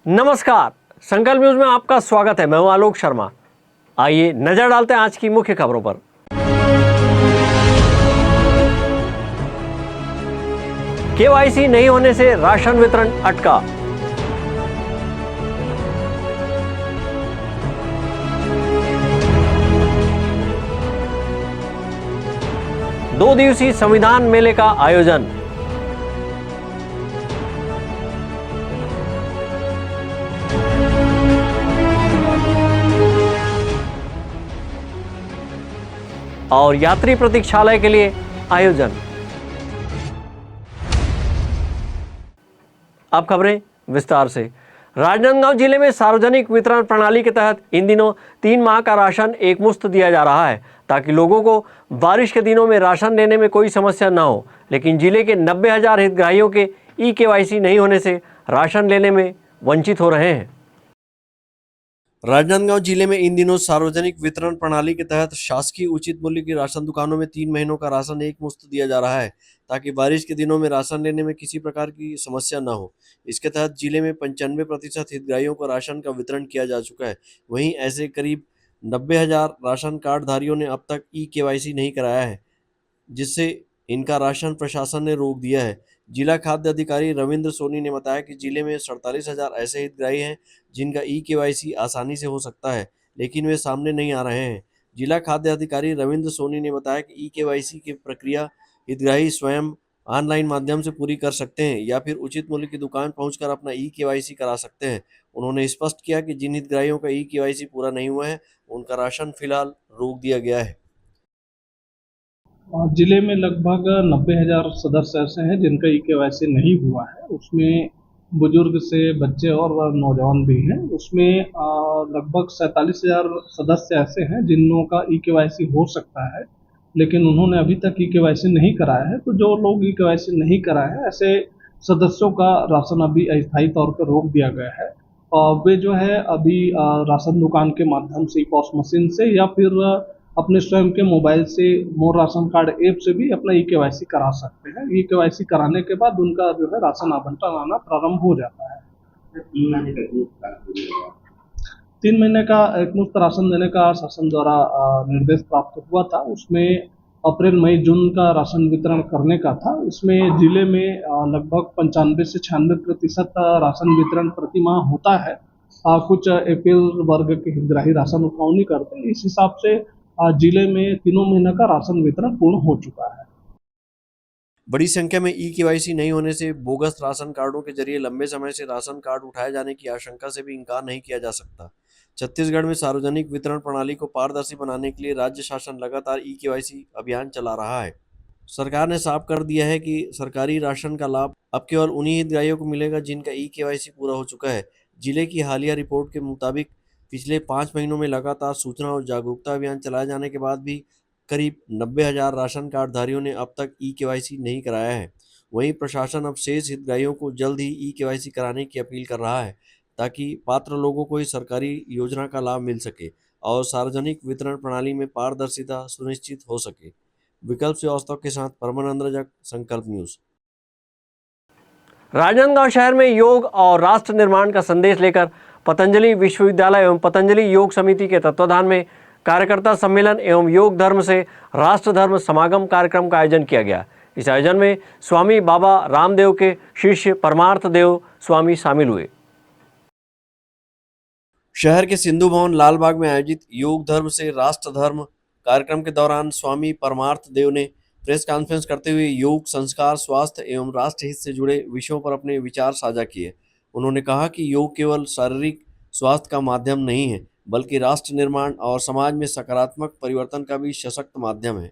नमस्कार, संकल्प न्यूज में आपका स्वागत है। मैं हूं आलोक शर्मा। आइए नजर डालते हैं आज की मुख्य खबरों पर। केवाईसी नहीं होने से राशन वितरण अटका। दो दिवसीय संविधान मेले का आयोजन। और यात्री प्रतीक्षालय के लिए आयोजन। अब खबरें विस्तार से। राजनांदगांव जिले में सार्वजनिक वितरण प्रणाली के तहत इन दिनों 3 माह का राशन एकमुश्त दिया जा रहा है, ताकि लोगों को बारिश के दिनों में राशन लेने में कोई समस्या न हो। लेकिन जिले के 90,000 हितग्राहियों के ई-केवाईसी नहीं होने से राशन लेने में वंचित हो रहे हैं। राजनांदगांव जिले में इन दिनों सार्वजनिक वितरण प्रणाली के तहत शासकीय उचित मूल्य की राशन दुकानों में 3 महीनों का राशन एकमुश्त दिया जा रहा है, ताकि बारिश के दिनों में राशन लेने में किसी प्रकार की समस्या न हो। इसके तहत जिले में 95% हितग्राहियों को राशन का वितरण किया जा चुका है। वहीं ऐसे करीब 90,000 राशन कार्ड धारियों ने अब तक ई-केवाईसी नहीं कराया है, जिससे इनका राशन प्रशासन ने रोक दिया है। जिला खाद्य अधिकारी रविंद्र सोनी ने बताया कि जिले में 47,000 ऐसे हितग्राही हैं जिनका ई-केवाईसी आसानी से हो सकता है, लेकिन वे सामने नहीं आ रहे हैं। जिला खाद्य अधिकारी रविंद्र सोनी ने बताया कि ई-केवाईसी की प्रक्रिया हितग्राही स्वयं ऑनलाइन माध्यम से पूरी कर सकते हैं या फिर उचित मूल्य की दुकान पहुंचकर अपना ई-केवाईसी करा सकते हैं। उन्होंने स्पष्ट किया कि जिन हितग्राहियों का ई-केवाईसी पूरा नहीं हुआ है, उनका राशन फिलहाल रोक दिया गया है। जिले में लगभग 90,000 सदस्य ऐसे हैं जिनका ई-केवाईसी नहीं हुआ है। उसमें बुजुर्ग से बच्चे और नौजवान भी हैं। उसमें लगभग 47,000 सदस्य ऐसे हैं जिनों का ई-केवाईसी हो सकता है, लेकिन उन्होंने अभी तक ई-केवाईसी नहीं कराया है। तो जो लोग ई-केवाईसी नहीं कराए हैं, ऐसे सदस्यों का राशन अभी अस्थायी तौर पर रोक दिया गया है। वे जो है अभी राशन दुकान के माध्यम से पॉस मशीन से या फिर अपने स्वयं के मोबाइल से मोर राशन कार्ड ऐप से भी अपना ई-केवाईसी करा सकते हैं। ई-केवाईसी कराने के बाद उनका जो है राशन आवंटन आना प्रारंभ हो जाता है। 3 महीने का एकमुश्त राशन देने का शासन द्वारा निर्देश प्राप्त हुआ था। उसमें अप्रैल, मई, जून का राशन वितरण करने का था। इसमें जिले में लगभग 95 से 96% राशन वितरण प्रति माह होता है। कुछ एपीएल वर्ग के हितग्राही राशन उठावनी करते हैं। इस हिसाब से जिले में 3 महीने का राशन वितरण पूर्ण हो चुका है। बड़ी संख्या में ई-केवाईसी नहीं होने से बोगस राशन कार्डों के जरिए लंबे समय से राशन कार्ड उठाए जाने की आशंका से भी इनकार नहीं किया जा सकता। छत्तीसगढ़ में सार्वजनिक वितरण प्रणाली को पारदर्शी बनाने के लिए राज्य शासन लगातार ई-केवाईसी अभियान चला रहा है। सरकार ने साफ कर दिया है कि सरकारी राशन का लाभ अब केवल उन्हीं हितग्राहियों को मिलेगा जिनका ई-केवाईसी पूरा हो चुका है। जिले की हालिया रिपोर्ट के मुताबिक पिछले 5 महीनों में लगातार सूचना और जागरूकता अभियान चलाए जाने के बाद भी करीब 90,000 राशन कार्ड धारियों ने अब तक ई-केवाईसी नहीं कराया है। वहीं प्रशासन अब शेष हितग्राहियों को जल्द ही ई-केवाईसी कराने की अपील कर रहा है, ताकि पात्र लोगों को ही सरकारी योजना का लाभ मिल सके और सार्वजनिक वितरण प्रणाली में पारदर्शिता सुनिश्चित हो सके। विकल्प श्रीवास्तव के साथ परमानंद रजक, संकल्प न्यूज। राजनांदगांव शहर में योग और राष्ट्र निर्माण का संदेश लेकर पतंजलि विश्वविद्यालय एवं पतंजलि योग समिति के तत्वाधान में कार्यकर्ता सम्मेलन एवं योग धर्म से राष्ट्र धर्म समागम कार्यक्रम का आयोजन किया गया। इस आयोजन में स्वामी बाबा रामदेव के शिष्य परमार्थ देव स्वामी शामिल हुए। शहर के सिंधु भवन लालबाग में आयोजित योग धर्म से राष्ट्र धर्म कार्यक्रम के दौरान स्वामी परमार्थ देव ने प्रेस कॉन्फ्रेंस करते हुए योग, संस्कार, स्वास्थ्य एवं राष्ट्रहित से जुड़े विषयों पर अपने विचार साझा किए। उन्होंने कहा कि योग केवल शारीरिक स्वास्थ्य का माध्यम नहीं है, बल्कि राष्ट्र निर्माण और समाज में सकारात्मक परिवर्तन का भी सशक्त माध्यम है।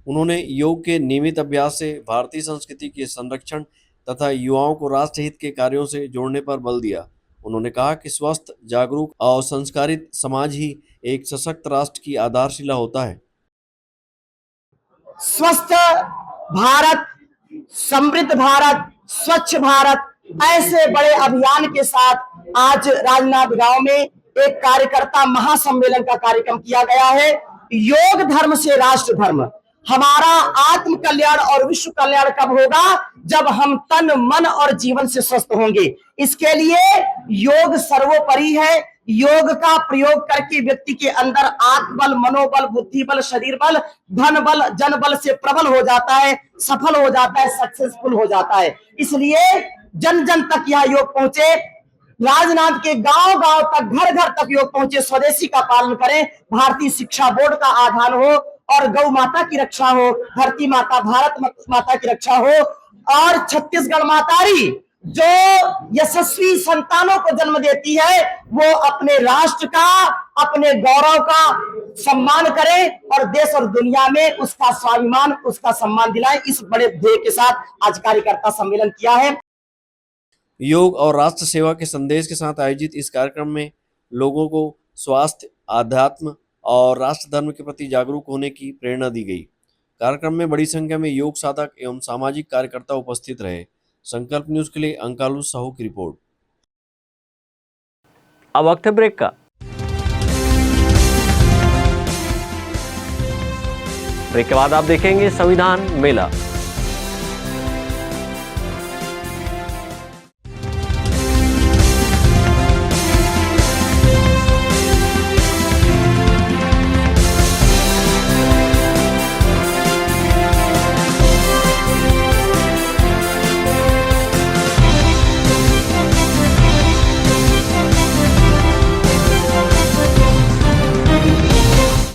उन्होंने योग के नियमित अभ्यास से भारतीय संस्कृति के संरक्षण तथा युवाओं को राष्ट्रहित के कार्यों से जोड़ने पर बल दिया। उन्होंने कहा कि स्वस्थ, जागरूक और संस्कारित समाज ही एक सशक्त राष्ट्र की आधारशिला होता है। स्वस्थ भारत, समृद्ध भारत, स्वच्छ भारत, ऐसे बड़े अभियान के साथ आज राजनांदगांव में एक कार्यकर्ता महासम्मेलन का कार्यक्रम किया गया है। योग धर्म से राष्ट्र धर्म। हमारा आत्म कल्याण और विश्व कल्याण कब होगा? जब हम तन मन और जीवन से स्वस्थ होंगे। इसके लिए योग सर्वोपरि है। योग का प्रयोग करके व्यक्ति के अंदर आत्मबल, मनोबल, बुद्धि बल, शरीर बल, धन बल, जन बल से प्रबल हो जाता है, सफल हो जाता है, सक्सेसफुल हो जाता है। इसलिए जन जन तक यह योग पहुंचे, राजनांद के गांव गांव तक, घर घर तक योग पहुंचे। स्वदेशी का पालन करें, भारतीय शिक्षा बोर्ड का आधार हो और गौ माता की रक्षा हो, धरती माता भारत माता की रक्षा हो और छत्तीसगढ़ मातारी जो यशस्वी संतानों को जन्म देती है वो अपने राष्ट्र का, अपने गौरव का सम्मान करे और देश और दुनिया में उसका स्वाभिमान, उसका सम्मान दिलाए। इस बड़े ध्येय के साथ आज कार्यकर्ता सम्मेलन किया है। योग और राष्ट्र सेवा के संदेश के साथ आयोजित इस कार्यक्रम में लोगों को स्वास्थ्य, आध्यात्म और राष्ट्र धर्म के प्रति जागरूक होने की प्रेरणा दी गई। कार्यक्रम में बड़ी संख्या में योग साधक एवं सामाजिक कार्यकर्ता उपस्थित रहे। संकल्प न्यूज के लिए अंकालू साहू की रिपोर्ट। अब वक्त है ब्रेक का। ब्रेक के बाद आप देखेंगे संविधान मेला।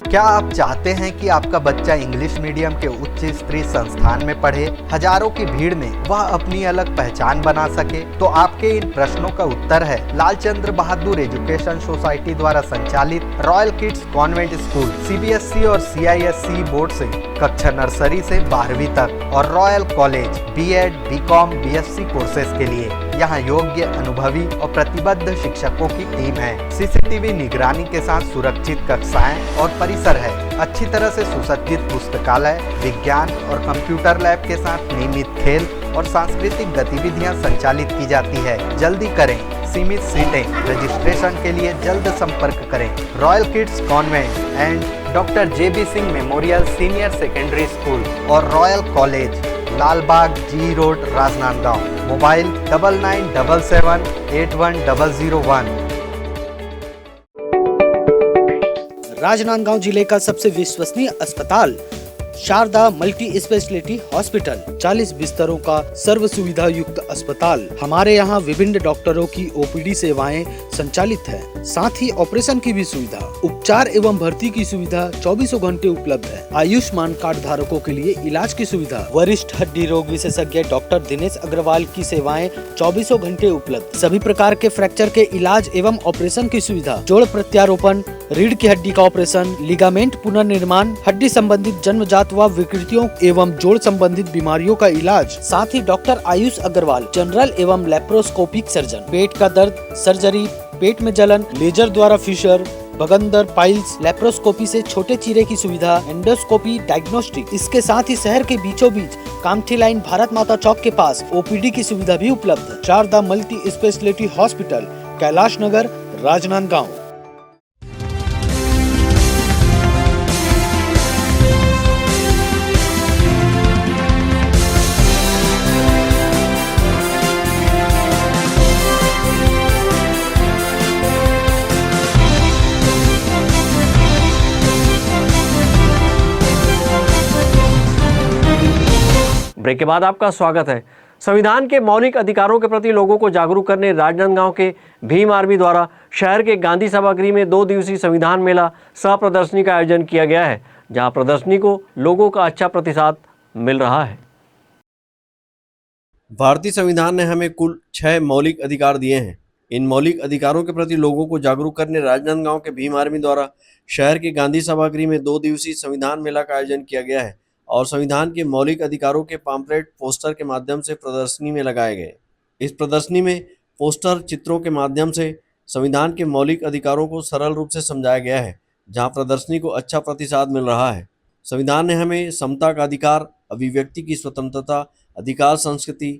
क्या आप चाहते हैं कि आपका बच्चा इंग्लिश मीडियम के उच्च स्तरीय संस्थान में पढ़े, हजारों की भीड़ में वह अपनी अलग पहचान बना सके? तो आपके इन प्रश्नों का उत्तर है लालचंद्र बहादुर एजुकेशन सोसाइटी द्वारा संचालित royal kids convent school, CBSE और सीआईएससी बोर्ड से कक्षा नर्सरी से 12वीं तक और royal college BEd, BCom, BSc courses के लिए। यहाँ योग्य, अनुभवी और प्रतिबद्ध शिक्षकों की टीम है। सीसीटीवी निगरानी के साथ सुरक्षित कक्षाएं और परिसर है। अच्छी तरह से सुसज्जित पुस्तकालय, विज्ञान और कंप्यूटर लैब के साथ नियमित खेल और सांस्कृतिक गतिविधियां संचालित की जाती है। जल्दी करें, सीमित सीटें। रजिस्ट्रेशन के लिए जल्द संपर्क करें। Royal kids convent and doctor JB Singh memorial senior secondary school और royal college, Lalbagh G road, Rajnandgaon. Mobile 9977 810001। Rajnandgaon जिले का सबसे विश्वसनीय अस्पताल शारदा मल्टी स्पेशलिटी हॉस्पिटल, 40 बिस्तरों का सर्व सुविधा युक्त अस्पताल। हमारे यहाँ विभिन्न डॉक्टरों की ओपीडी सेवाएं संचालित है, साथ ही ऑपरेशन की भी सुविधा, उपचार एवं भर्ती की सुविधा 24 घंटे उपलब्ध है। आयुष्मान कार्ड धारकों के लिए इलाज की सुविधा। वरिष्ठ हड्डी रोग विशेषज्ञ डॉक्टर दिनेश अग्रवाल की सेवाएं 24 घंटे उपलब्ध। सभी प्रकार के फ्रैक्चर के इलाज एवं ऑपरेशन की सुविधा, जोड़ प्रत्यारोपण, रीढ़ की हड्डी का ऑपरेशन, लिगामेंट पुनर्निर्माण, हड्डी संबंधित जन्मजात व विकृतियों एवं जोड़ संबंधित बीमारियों का इलाज। साथ ही डॉक्टर आयुष अग्रवाल जनरल एवं लेप्रोस्कोपिक सर्जन, पेट का दर्द, सर्जरी, पेट में जलन, लेजर द्वारा फिशर, बगंदर, पाइल्स, लेप्रोस्कोपी से छोटे चीरे की सुविधा, एंडोस्कोपी, डायग्नोस्टिक। इसके साथ ही शहर के बीचों बीच कामठी लाइन भारत माता चौक के पास ओपीडी की सुविधा भी उपलब्ध है। Sharda multi speciality hospital, Kailash Nagar, Rajnandgaon. Break के बाद आपका स्वागत है। संविधान के मौलिक अधिकारों के प्रति लोगों को जागरूक करने राजनांदगांव के भीम आर्मी द्वारा शहर के गांधी सभागृह में 2 दिवसीय संविधान मेला सह प्रदर्शनी का आयोजन किया गया है, जहां प्रदर्शनी को लोगों का अच्छा प्रतिसाद मिल रहा है। भारतीय संविधान ने हमें कुल 6 मौलिक अधिकार दिए हैं। इन मौलिक अधिकारों के प्रति लोगों को जागरूक करने राजनांदगांव के भीम आर्मी द्वारा शहर के गांधी सभागृह में 2 दिवसीय संविधान मेला का आयोजन किया गया है और संविधान के मौलिक अधिकारों के पैम्फलेट पोस्टर के माध्यम से प्रदर्शनी में लगाए गए। इस प्रदर्शनी में पोस्टर चित्रों के माध्यम से संविधान के मौलिक अधिकारों को सरल रूप से समझाया गया है, जहां प्रदर्शनी को अच्छा प्रतिसाद मिल रहा है। संविधान ने हमें समता का अधिकार, अभिव्यक्ति की स्वतंत्रता, अधिकार संस्कृति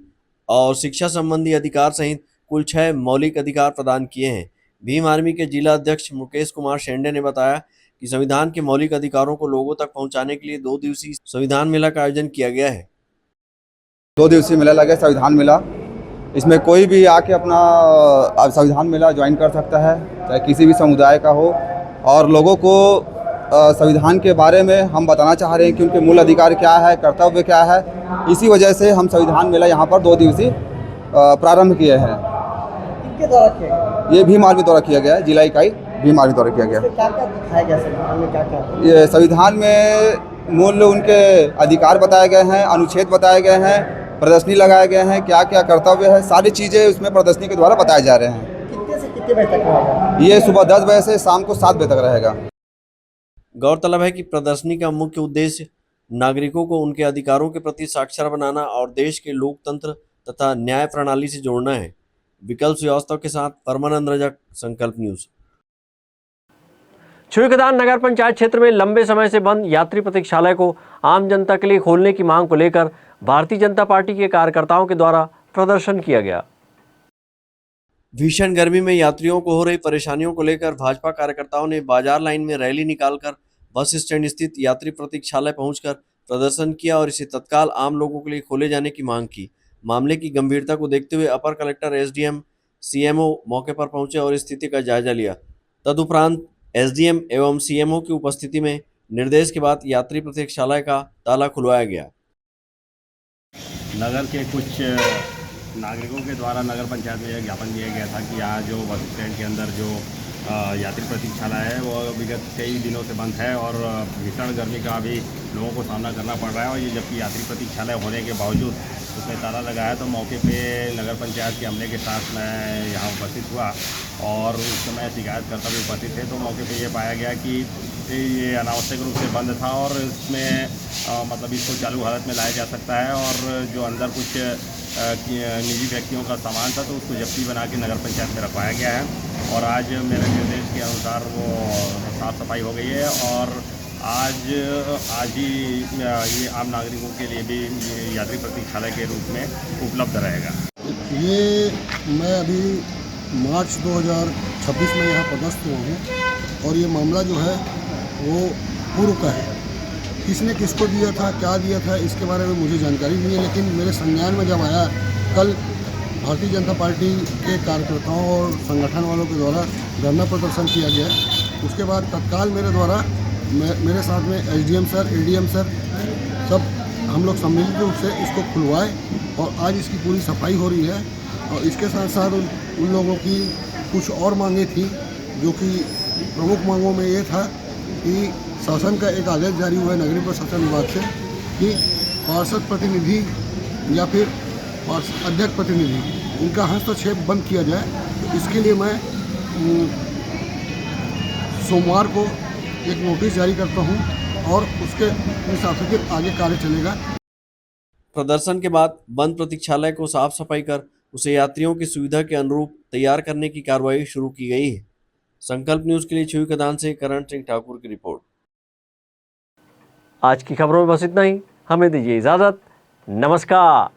और शिक्षा संबंधी अधिकार सहित कुल 6 मौलिक अधिकार प्रदान किए हैं। भीम आर्मी के जिला अध्यक्ष मुकेश कुमार शेंडे ने बताया कि संविधान के मौलिक अधिकारों को लोगों तक पहुंचाने के लिए 2 दिवसीय संविधान मेला का आयोजन किया गया है। 2 दिवसीय मेला लगे संविधान मेला। इसमें कोई भी आके अपना संविधान मेला ज्वाइन कर सकता है, चाहे किसी भी समुदाय का हो। और लोगों को संविधान के बारे में हम बताना चाह रहे हैं कि उनके मूल अधिकार क्या है, कर्तव्य क्या है। इसी वजह से हम संविधान मेला यहाँ पर 2 दिवसीय प्रारंभ किए हैं। किसके द्वारा किया गया? ये भीम आर्मी द्वारा किया गया है, जिला इकाई भीम आर्मी द्वारा किया गया। क्या क्या दिखाया गया संविधान में, क्या क्या? ये संविधान में मूल उनके अधिकार बताए गए हैं, अनुच्छेद बताए गए हैं, प्रदर्शनी लगाए गए हैं, क्या क्या कर्तव्य है, सारी चीज़ें उसमें प्रदर्शनी के द्वारा बताए जा रहे हैं। कितने से कितने बजे तक रहेगा? ये सुबह 10 बजे से शाम को 7 बजे तक रहेगा। गौरतलब है कि प्रदर्शनी का मुख्य उद्देश्य नागरिकों को उनके अधिकारों के प्रति साक्षर बनाना और देश के लोकतंत्र तथा न्याय प्रणाली से जोड़ना है। विकल्प श्रीवास्तव के साथ परमानंद रजक, संकल्प न्यूज। छुईखदान नगर पंचायत क्षेत्र में लंबे समय से बंद यात्री प्रतीक्षालय को आम जनता के लिए खोलने की मांग को लेकर भारतीय जनता पार्टी के कार्यकर्ताओं के द्वारा प्रदर्शन किया गया। भीषण गर्मी में यात्रियों को हो रही परेशानियों को लेकर भाजपा कार्यकर्ताओं ने बाजार लाइन में रैली निकालकर बस स्टैंड स्थित यात्री प्रतीक्षालय पहुंचकर प्रदर्शन किया और इसे तत्काल आम लोगों के लिए खोले जाने की मांग की। मामले की गंभीरता को देखते हुए अपर कलेक्टर एसडीएम सीएमओ मौके पर पहुंचे और स्थिति का जायजा लिया। तदुपरांत एसडीएम एवं सीएमओ की उपस्थिति में निर्देश के बाद यात्री प्रतीक्षालय का ताला खुलवाया गया। नगर के कुछ नागरिकों के द्वारा नगर पंचायत में यह ज्ञापन दिया गया था कि यहाँ जो बस स्टैंड के अंदर जो यात्री प्रतीक्षालय है वो विगत कई दिनों से बंद है और भीषण गर्मी का भी लोगों को सामना करना पड़ रहा है। और ये जबकि यात्री प्रतीक्षालय होने के बावजूद उसमें ताला लगा है, तो मौके पे नगर पंचायत के अमले के साथ मैं यहाँ उपस्थित हुआ और उस समय शिकायतकर्ता भी उपस्थित थे। तो मौके पे ये पाया गया कि ये अनावश्यक रूप से बंद था और इसमें मतलब इसको चालू हालत में लाया जा सकता है और जो अंदर कुछ निजी व्यक्तियों का सामान था तो उसको जब्ती बना के नगर पंचायत में रखवाया गया है। और आज मेरे निर्देश के अनुसार वो साफ़ सफाई हो गई है और आज ही ये आम नागरिकों के लिए भी यात्री प्रतीक्षालय के रूप में उपलब्ध रहेगा। ये मैं अभी मार्च 2026 में यहाँ पदस्थ हुआ हूँ और ये मामला जो है वो पूर्व का है। किसने किसको दिया था, क्या दिया था, इसके बारे में मुझे जानकारी नहीं है, लेकिन मेरे संज्ञान में जब आया कल भारतीय जनता पार्टी के कार्यकर्ताओं और संगठन वालों के द्वारा धरना प्रदर्शन किया गया। उसके बाद तत्काल मेरे द्वारा मेरे साथ में एसडीएम सर, एडीएम सर सब हम लोग सम्मिलित रूप से इसको खुलवाए और आज इसकी पूरी सफाई हो रही है। और इसके साथ साथ उन लोगों की कुछ और मांगें थी, जो कि प्रमुख मांगों में ये था कि शासन का एक आदेश जारी हुआ है नगरीय प्रशासन विभाग से कि पार्षद प्रतिनिधि या फिर अध्यक्ष प्रतिनिधि इनका हस्तक्षेप बंद किया जाए। तो इसके लिए मैं सोमवार को एक नोटिस जारी करता हूं और उसके हिसाब से फिर आगे कार्य चलेगा। प्रदर्शन के बाद बंद प्रतीक्षालय को साफ सफाई कर उसे यात्रियों की सुविधा के अनुरूप तैयार करने की कार्रवाई शुरू की गई है। संकल्प न्यूज के लिए छुईखदान से करण सिंह ठाकुर की रिपोर्ट। आज की खबरों में बस इतना ही। हमें दीजिए इजाजत। नमस्कार।